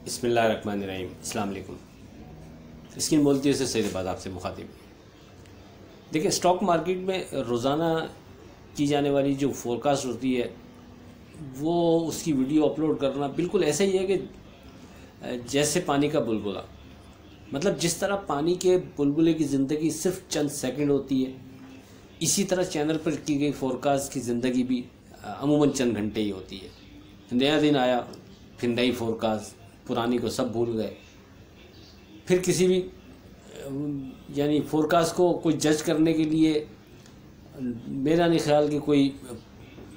बिस्मिल्लाहिर्रहमानिर्रहीम। अस्सलाम वालेकुम। स्किन बोलती है सही बात आपसे मुखातिब। देखिए, स्टॉक मार्केट में रोज़ाना की जाने वाली जो फोरकास्ट होती है वो उसकी वीडियो अपलोड करना बिल्कुल ऐसा ही है कि जैसे पानी का बुलबुला। मतलब जिस तरह पानी के बुलबुले की ज़िंदगी सिर्फ चंद सेकंड होती है, इसी तरह चैनल पर की गई फोरकास्ट की ज़िंदगी भी अमूमन चंद घंटे ही होती है। नया दिन आया, फिर नई फोरकास्ट, पुरानी को सब भूल गए। फिर किसी भी यानी फोरकास्ट को कोई जज करने के लिए मेरा नहीं ख्याल कि कोई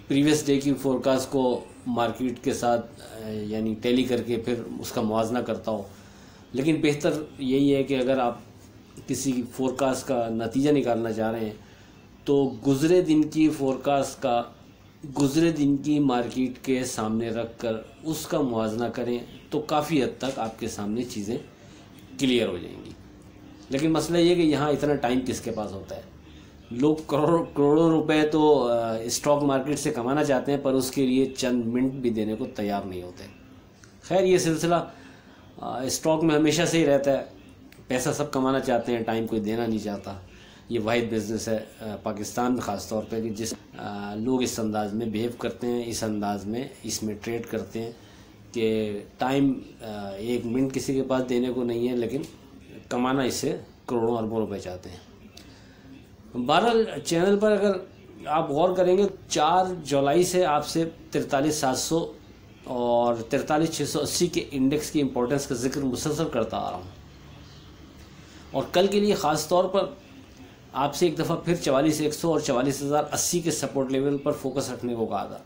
प्रीवियस डे की फोरकास्ट को मार्केट के साथ यानी टैली करके फिर उसका मुआवजा करता हो। लेकिन बेहतर यही है कि अगर आप किसी फोरकास्ट का नतीजा निकालना चाह रहे हैं तो गुज़रे दिन की फोरकास्ट का गुज़रे दिन की मार्केट के सामने रख कर उसका मुआवजा करें तो काफ़ी हद तक आपके सामने चीज़ें क्लियर हो जाएंगी। लेकिन मसला ये है कि यहाँ इतना टाइम किसके पास होता है। लोग करोड़ों रुपए तो स्टॉक मार्केट से कमाना चाहते हैं, पर उसके लिए चंद मिनट भी देने को तैयार नहीं होते। खैर, ये सिलसिला स्टॉक में हमेशा से ही रहता है। पैसा सब कमाना चाहते हैं, टाइम कोई देना नहीं चाहता। ये वाहिद बिजनेस है पाकिस्तान में ख़ास तौर पे कि जिस लोग इस अंदाज में बिहेव करते हैं, इस अंदाज में इसमें ट्रेड करते हैं कि टाइम एक मिनट किसी के पास देने को नहीं है, लेकिन कमाना इससे करोड़ों अरबों रुपए चाहते हैं। बहरहाल चैनल पर अगर आप गौर करेंगे 4 जुलाई से आपसे 43,700 और 43,680 के इंडेक्स की इम्पोर्टेंस का जिक्र मुसलसल करता आ रहा हूँ। और कल के लिए ख़ास तौर पर आपसे एक दफ़ा फिर 44,100 और 44,080 के सपोर्ट लेवल पर फोकस रखने को कहा था।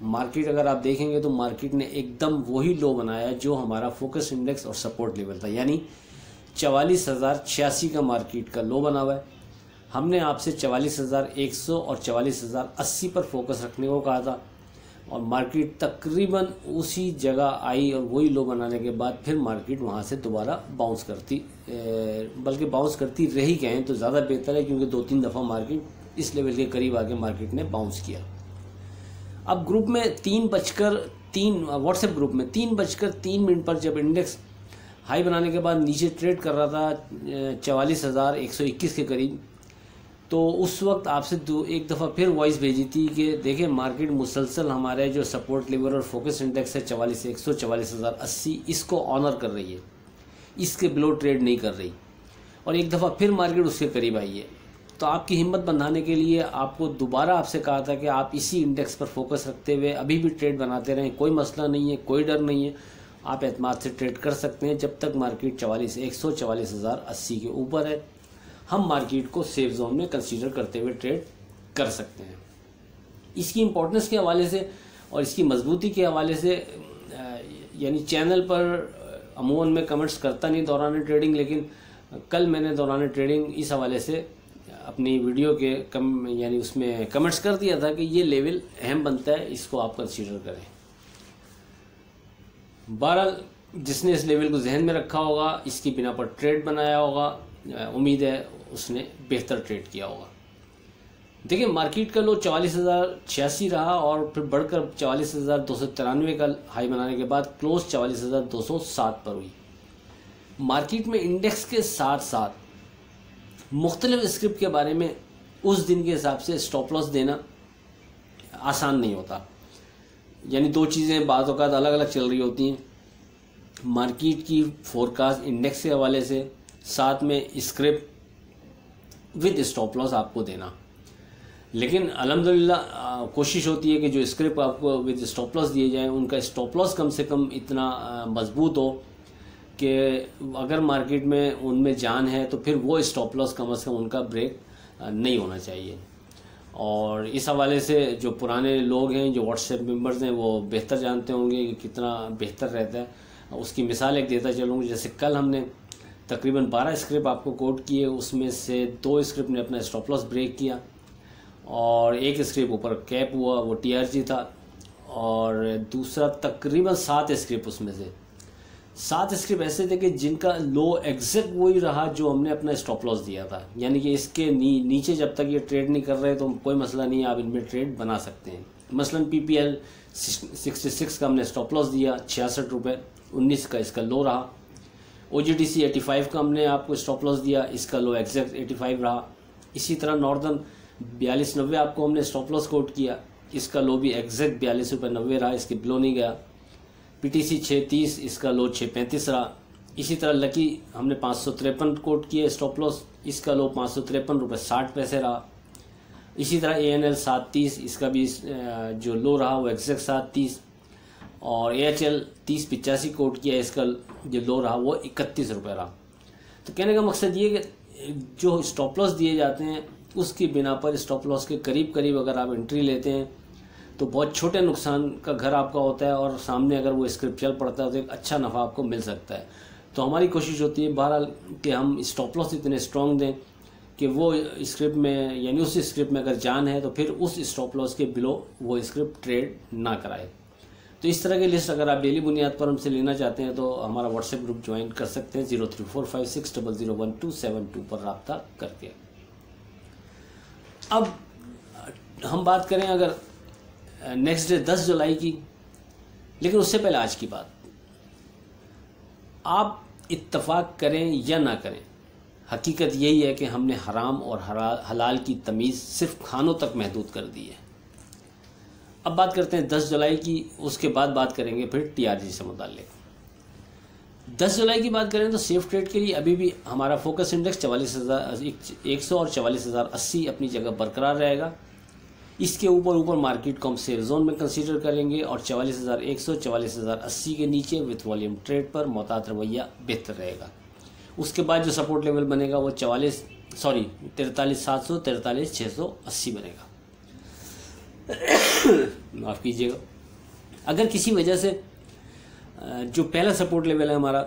मार्केट अगर आप देखेंगे तो मार्केट ने एकदम वही लो बनाया जो हमारा फोकस इंडेक्स और सपोर्ट लेवल था, यानी 44,086 का मार्केट का लो बना हुआ है। हमने आपसे 44,100 और 44,080 पर फोकस रखने को कहा था और मार्केट तकरीबन उसी जगह आई और वही लो बनाने के बाद फिर मार्केट वहाँ से दोबारा बाउंस करती, बल्कि बाउंस करती रही कहें तो ज़्यादा बेहतर है, क्योंकि 2-3 दफ़ा मार्केट इस लेवल के करीब आके मार्केट ने बाउंस किया। अब ग्रुप में 3:03 व्हाट्सएप ग्रुप में 3:03 पर जब इंडेक्स हाई बनाने के बाद नीचे ट्रेड कर रहा था 44,121 के करीब, तो उस वक्त आपसे एक दफ़ा फिर वॉइस भेजी थी कि देखिए मार्केट मुसलसल हमारे जो सपोर्ट लेवल और फोकस इंडेक्स है 44,100 44,080 इसको ऑनर कर रही है, इसके बिलो ट्रेड नहीं कर रही। और एक दफ़ा फिर मार्केट उसके करीब आई है। तो आपकी हिम्मत बंधाने के लिए आपको दोबारा आपसे कहा था कि आप इसी इंडेक्स पर फोकस रखते हुए अभी भी ट्रेड बनाते रहें, कोई मसला नहीं है, कोई डर नहीं है, आप एतमाद से ट्रेड कर सकते हैं। जब तक मार्केट 44,100 44,080 के ऊपर है हम मार्केट को सेफ जोन में कंसीडर करते हुए ट्रेड कर सकते हैं। इसकी इम्पोर्टेंस के हवाले से और इसकी मजबूती के हवाले से यानी चैनल पर अमूमन में कमेंट्स करता नहीं दौरान ट्रेडिंग, लेकिन कल मैंने दौरान ट्रेडिंग इस हवाले से अपनी वीडियो के यानी उसमें कमेंट्स कर दिया था कि ये लेवल अहम बनता है, इसको आप कंसीडर करें। बहरहाल जिसने इस लेवल को जहन में रखा होगा, इसकी बिना पर ट्रेड बनाया होगा, उम्मीद है उसने बेहतर ट्रेड किया होगा। देखिए, मार्केट का लो 44,086 रहा और फिर बढ़कर 44,293 का हाई बनाने के बाद क्लोज 44,207 पर हुई। मार्केट में इंडेक्स के साथ साथ मुख्तलिफ स्क्रिप्ट के बारे में उस दिन के हिसाब से स्टॉप लॉस देना आसान नहीं होता। यानी दो चीज़ें बात औक़ात अलग अलग चल रही होती हैं, मार्केट की फोरकास्ट इंडेक्स के हवाले से, साथ में स्क्रिप्ट विद स्टॉप लॉस आपको देना। लेकिन अल्हम्दुलिल्लाह कोशिश होती है कि जो स्क्रिप्ट आपको विद स्टॉप लॉस दिए जाएँ उनका स्टॉप लॉस कम से कम इतना मजबूत हो कि अगर मार्केट में उनमें जान है तो फिर वो स्टॉप लॉस कम से कम उनका ब्रेक नहीं होना चाहिए। और इस हवाले से जो पुराने लोग हैं, जो व्हाट्सएप मेंबर्स हैं, वो बेहतर जानते होंगे कि कितना बेहतर रहता है। उसकी मिसाल एक देता चलूँगा। जैसे कल हमने तकरीबन 12 स्क्रिप्ट आपको कोट किए, उसमें से 2 स्क्रिप्ट ने अपना स्टॉप लॉस ब्रेक किया और एक स्क्रिप्ट ऊपर कैप हुआ, वो TRG था। और दूसरा तकरीबन 7 स्क्रिप्ट, उसमें से 7 स्क्रिप्ट ऐसे थे कि जिनका लो एग्जैक्ट वही रहा जो हमने अपना स्टॉप लॉस दिया था। यानी कि इसके नीचे जब तक ये ट्रेड नहीं कर रहे तो कोई मसला नहीं है, आप इनमें ट्रेड बना सकते हैं। मसलन PPL 66 का हमने स्टॉप लॉस दिया 66 रुपये 19 का इसका लो रहा। OGDC 85 का हमने आपको स्टॉप लॉस दिया, इसका लो एग्जैक्ट 85 रहा। इसी तरह नॉर्दर्न 42.90 आपको हमने स्टॉप लॉस कोट किया, इसका लो भी एग्जैक्ट 42.90 रहा, इसके बिलो नहीं गया। PTC 630 इसका लो 635 रहा। इसी तरह लकी हमने 553 कोट किए स्टॉप लॉस, इसका लो 553 रुपये 60 पैसे रहा। इसी तरह ANL 730 इसका भी जो लो रहा वो एग्जैक्ट 730, और AHL 3085 कोट किया, इसका जो लो रहा वो 31 रुपये रहा। तो कहने का मकसद ये कि जो स्टॉप लॉस दिए जाते हैं उसकी बिना पर स्टॉप लॉस के करीब करीब अगर आप एंट्री लेते हैं तो बहुत छोटे नुकसान का घर आपका होता है, और सामने अगर वो स्क्रिप्ट चल पड़ता है तो एक अच्छा नफ़ा आपको मिल सकता है। तो हमारी कोशिश होती है बहरहाल कि हम स्टॉप लॉस इतने स्ट्रॉन्ग दें कि वो स्क्रिप्ट में यानी उस स्क्रिप्ट में अगर जान है तो फिर उस स्टॉप लॉस के बिलो वो स्क्रिप्ट ट्रेड ना कराए। तो इस तरह की लिस्ट अगर आप डेली बुनियाद पर हमसे लेना चाहते हैं तो हमारा व्हाट्सएप ग्रुप ज्वाइन कर सकते हैं 0345600172 पर रब्ता करके। अब हम बात करें अगर नेक्स्ट डे 10 जुलाई की, लेकिन उससे पहले आज की बात। आप इत्तफाक करें या ना करें, हकीकत यही है कि हमने हराम और हलाल की तमीज़ सिर्फ खानों तक महदूद कर दी है। अब बात करते हैं 10 जुलाई की, उसके बाद बात करेंगे फिर TRG से मुताल्लिक। 10 जुलाई की बात करें तो सेफ ट्रेड के लिए अभी भी हमारा फोकस इंडेक्स 44,100 और 44,080 अपनी जगह बरकरार रहेगा। इसके ऊपर मार्केट को हम सेफ जोन में कंसीडर करेंगे, और 44,100 44,080 के नीचे विथ वॉल्यूम ट्रेड पर मोहतात रवैया बेहतर रहेगा। उसके बाद जो सपोर्ट लेवल बनेगा वो 43,700 43,680 बनेगा। माफ़ कीजिएगा, अगर किसी वजह से जो पहला सपोर्ट लेवल है हमारा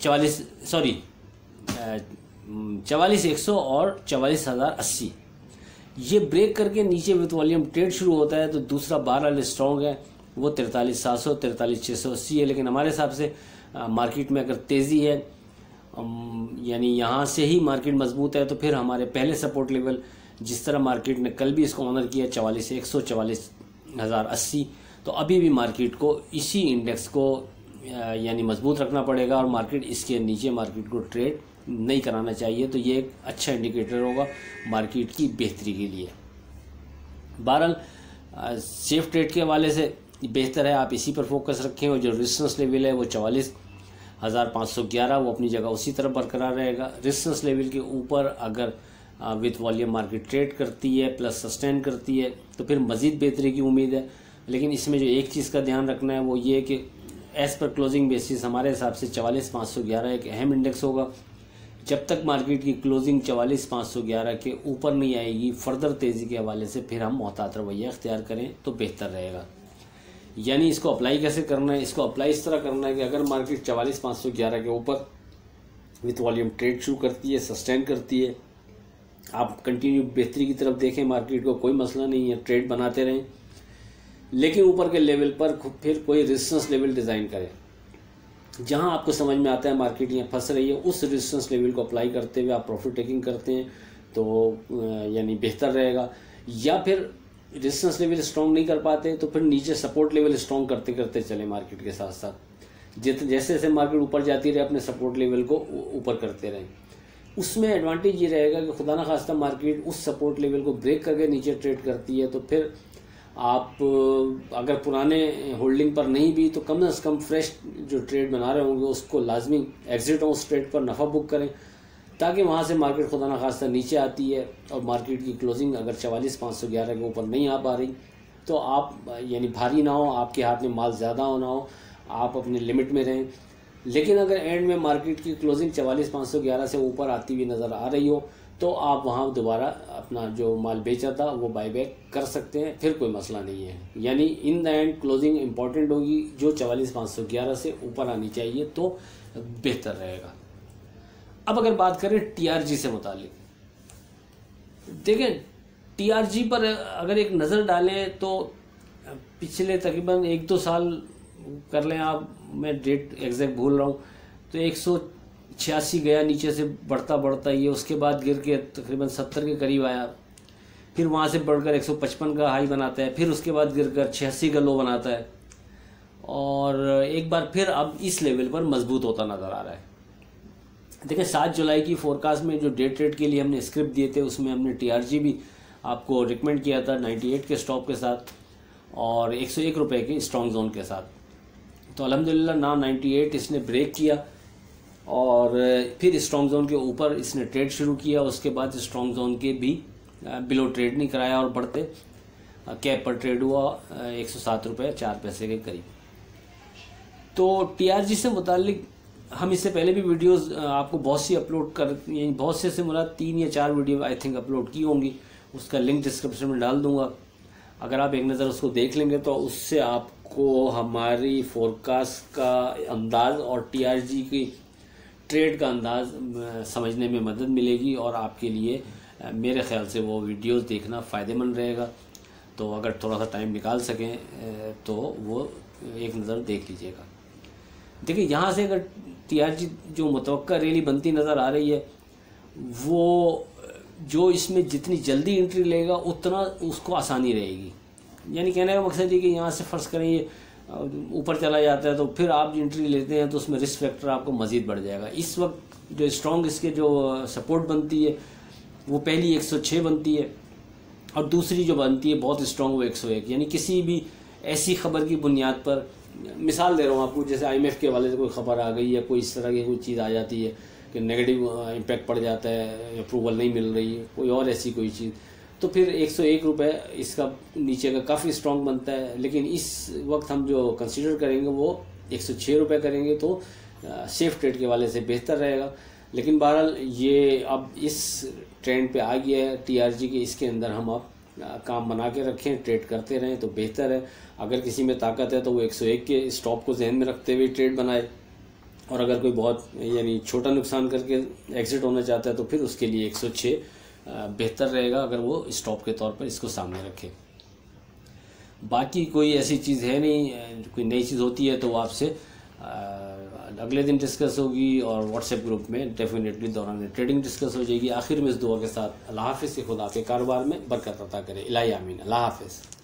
44,100 और 44,080 ये ब्रेक करके नीचे विथ वॉल्यूम ट्रेड शुरू होता है तो दूसरा बहरहाल स्ट्रॉन्ग है वो 43,700 43,680 है। लेकिन हमारे हिसाब से मार्केट में अगर तेज़ी है यानी यहाँ से ही मार्केट मजबूत है तो फिर हमारे पहले सपोर्ट लेवल जिस तरह मार्केट ने कल भी इसको ऑनर किया 44,100 44,080, तो अभी भी मार्केट को इसी इंडेक्स को यानी मजबूत रखना पड़ेगा और मार्केट इसके नीचे मार्केट को ट्रेड नहीं कराना चाहिए। तो ये एक अच्छा इंडिकेटर होगा मार्केट की बेहतरी के लिए। बहरहाल सेफ ट्रेड के हवाले से बेहतर है आप इसी पर फोकस रखें, और जो रेजिस्टेंस लेवल है वो 44,511 वो अपनी जगह उसी तरह बरकरार रहेगा। रेजिस्टेंस लेवल के ऊपर अगर विथ वॉल्यूम मार्केट ट्रेड करती है प्लस सस्टेन करती है तो फिर मज़ीद बेहतरी की उम्मीद है। लेकिन इसमें जो एक चीज़ का ध्यान रखना है वो ये कि एज़ पर क्लोजिंग बेसिस हमारे हिसाब से 44,511 एक अहम इंडेक्स होगा। जब तक मार्केट की क्लोजिंग 44,511 के ऊपर नहीं आएगी फर्दर तेज़ी के हवाले से फिर हम मोहतात रवैया इख्तियार करें तो बेहतर रहेगा। यानी इसको अप्लाई कैसे करना है, इसको अप्लाई इस तरह करना है कि अगर मार्केट 44,511 के ऊपर विथ वॉल्यूम ट्रेड शुरू करती है सस्टेन करती है, आप कंटिन्यू बेहतरी की तरफ देखें मार्केट को, कोई मसला नहीं है, ट्रेड बनाते रहें, लेकिन ऊपर के लेवल पर फिर कोई रेजिस्टेंस लेवल डिज़ाइन करें। जहां आपको समझ में आता है मार्केट यहाँ फंस रही है उस रेजिस्टेंस लेवल को अप्लाई करते हुए आप प्रॉफिट टेकिंग करते हैं तो यानी बेहतर रहेगा। या फिर रेजिस्टेंस लेवल स्ट्रॉन्ग नहीं कर पाते तो फिर नीचे सपोर्ट लेवल स्ट्रॉन्ग करते करते चले मार्केट के साथ साथ, जैसे जैसे मार्केट ऊपर जाती रहे अपने सपोर्ट लेवल को ऊपर करते रहें। उसमें एडवांटेज ये रहेगा कि खुदा न खास्ता मार्केट उस सपोर्ट लेवल को ब्रेक करके नीचे ट्रेड करती है तो फिर आप अगर पुराने होल्डिंग पर नहीं भी तो कम से कम फ्रेश जो ट्रेड बना रहे होंगे उसको लाजमी एग्जिट हो उस ट्रेड पर नफ़ा बुक करें, ताकि वहाँ से मार्केट खुदा न खास्ता नीचे आती है और मार्केट की क्लोजिंग अगर 44,511 के ऊपर नहीं आ पा रही तो आप यानी भारी ना हो, आपके हाथ में माल ज़्यादा होना हो, आप अपने लिमिट में रहें। लेकिन अगर एंड में मार्केट की क्लोजिंग 44,511 से ऊपर आती हुई नज़र आ रही हो तो आप वहाँ दोबारा अपना जो माल बेचा था वो बाईबैक कर सकते हैं, फिर कोई मसला नहीं है। यानी in the end closing important होगी, जो 44,511 से ऊपर आनी चाहिए तो बेहतर रहेगा। अब अगर बात करें TRG से मुतालिक, देखें TRG पर अगर एक नज़र डालें तो पिछले तकरीबन 1-2 साल कर लें आप, मैं डेट एग्जैक्ट भूल रहा हूँ, तो 186 गया नीचे से बढ़ता बढ़ता ये, उसके बाद गिर के तकरीबन 70 के करीब आया, फिर वहाँ से बढ़कर 155 का हाई बनाता है, फिर उसके बाद गिरकर 86 का लो बनाता है और एक बार फिर अब इस लेवल पर मजबूत होता नज़र आ रहा है। देखिए 7 जुलाई की फोरकास्ट में जो डे ट्रेड के लिए हमने स्क्रिप्ट दिए थे उसमें हमने टीआरजी भी आपको रिकमेंड किया था 98 के स्टॉप के साथ और 101 रुपये के स्ट्रॉन्ग जोन के साथ। तो अल्हम्दुलिल्लाह ना 98 इसने ब्रेक किया और फिर स्ट्रॉन्ग जोन के ऊपर इसने ट्रेड शुरू किया। उसके बाद स्ट्रॉन्ग जोन के भी बिलो ट्रेड नहीं कराया और बढ़ते कैप पर ट्रेड हुआ 107 रुपये 4 पैसे के करीब। तो टीआरजी से मुतालिक हम इससे पहले भी वीडियोस आपको बहुत सी अपलोड कर, यानी बहुत से मुराद 3 या 4 वीडियो आई थिंक अपलोड की होंगी, उसका लिंक डिस्क्रिप्शन में डाल दूंगा। अगर आप एक नज़र उसको देख लेंगे तो उससे आपको हमारी फोरकास्ट का अंदाज़ और टीआरजी की ट्रेड का अंदाज़ समझने में मदद मिलेगी और आपके लिए मेरे ख्याल से वो वीडियोस देखना फ़ायदेमंद रहेगा। तो अगर थोड़ा सा टाइम निकाल सकें तो वो एक नज़र देख लीजिएगा। देखिए यहाँ से अगर टीआरजी जो मुतवक्का रैली बनती नज़र आ रही है वो जो इसमें जितनी जल्दी एंट्री लेगा उतना उसको आसानी रहेगी। यानी कहने का मकसद ये कि यहाँ से फ़र्ज़ करें ये ऊपर चला जाता है तो फिर आप एंट्री लेते हैं तो उसमें रिस्क फैक्टर आपको मज़ीद बढ़ जाएगा। इस वक्त जो स्ट्रॉन्ग इसके जो सपोर्ट बनती है वो पहली 106 बनती है और दूसरी जो बनती है बहुत स्ट्रॉन्ग वो 101। यानी किसी भी ऐसी खबर की बुनियाद पर, मिसाल दे रहा हूँ आपको, जैसे IMF के हवाले से कोई ख़बर आ गई या कोई इस तरह की कोई चीज़ आ जाती है कि नेगेटिव इम्पैक्ट पड़ जाता है, अप्रूवल नहीं मिल रही है, कोई और ऐसी कोई चीज़, तो फिर 101 रुपये इसका नीचे का काफ़ी स्ट्रॉन्ग बनता है। लेकिन इस वक्त हम जो कंसीडर करेंगे वो 106 रुपये करेंगे तो सेफ ट्रेड के वाले से बेहतर रहेगा। लेकिन बहरहाल ये अब इस ट्रेंड पे आ गया है टीआरजी के, इसके अंदर हम अब काम बना के रखें, ट्रेड करते रहें तो बेहतर है। अगर किसी में ताकत है तो वो 101 के स्टॉप को जहन में रखते हुए ट्रेड बनाए और अगर कोई बहुत यानी छोटा नुकसान करके एग्जिट होना चाहता है तो फिर उसके लिए 106 बेहतर रहेगा अगर वो स्टॉप के तौर पर इसको सामने रखे। बाकी कोई ऐसी चीज़ है नहीं, कोई नई चीज़ होती है तो वो आपसे अगले दिन डिस्कस होगी और व्हाट्सएप ग्रुप में डेफिनेटली दौरान ट्रेडिंग डिस्कस हो जाएगी। आखिर में इस दुआ के साथ अल्लाह हाफ़िज़, खुदा के कारोबार में बरकत अता करे। इलाही आमीन। अल्लाह हाफ़िज़।